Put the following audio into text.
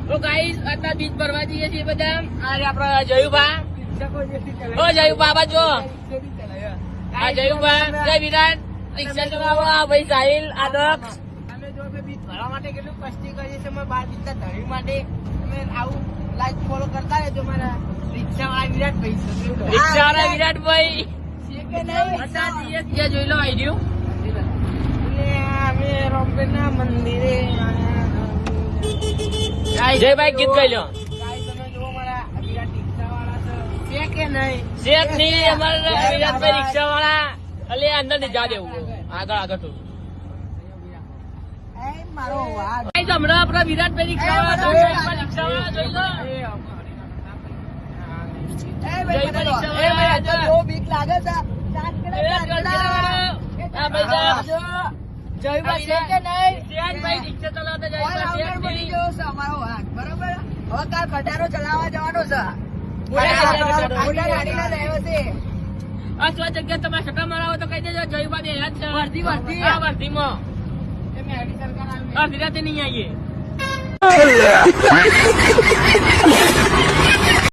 તો ગાઈસ અત્યારે બીજ ભરવા જઈએ છીએ બધા. આજે આપડા જયુભા, ઓ જયુભા બાજુ, આ જયુભા, જય વિરાટ રિક્ષા ચલાવો. આ ભાઈ સાહિલ, આદર્શ. અમે જો બીજ ભરવા માટે કેટલું કષ્ટી કરીએ છીએ. અમે 12 બીજના ધણી માટે અમે આવું લાઈક ફોલો કરતા રહેજો. મારા રિક્ષા વાળા વિરાટભાઈ છે. રિક્ષા વાળા વિરાટભાઈ છે કે નહીં? અત્યારે જઈએ ત્યાં જોઈ લો આઈડિયો. અમે રોમ્બેના મંદિરે જયભાઈ ગીત ગાઈ લો. તમે જુઓ મારા વિરાટ રિક્ષા વાળા છે કે નહીં? શેખ ની અમારા વિરાટભાઈ રિક્ષા વાળા. અલે અંદર નહીં જા દેવું, આગળ આગળ થોડું. એ મારો વાઘ. ગાઈસ હમણાં આપણા વિરાટભાઈ રિક્ષા વાળા જોઈ લો, રિક્ષા વાળા જોઈ લો. એ ભાઈ આ તો જો બીક લાગે છે. આ ભાઈ જયભાઈ છે કે નહીં? શેખભાઈ રિક્ષા ચલાવતા ઓય જાય રાઉન્ડર શેખ બની ની. ગયો છે અમારો વાઘ. બરોબર? હવે કાલ ખટારો ચલાવવા જવાનો છે. મોટા ગાડીના ડ્રાઈવર છે. આ શું જગ્યા તમારે સટા મરાવો તો કહી દેજો. જયભાઈ યાદ છે વર્ધી. હા વર્ધીમાં. એ મેડી સરકાર આવી. આ વિરાટે નહીં આવીએ.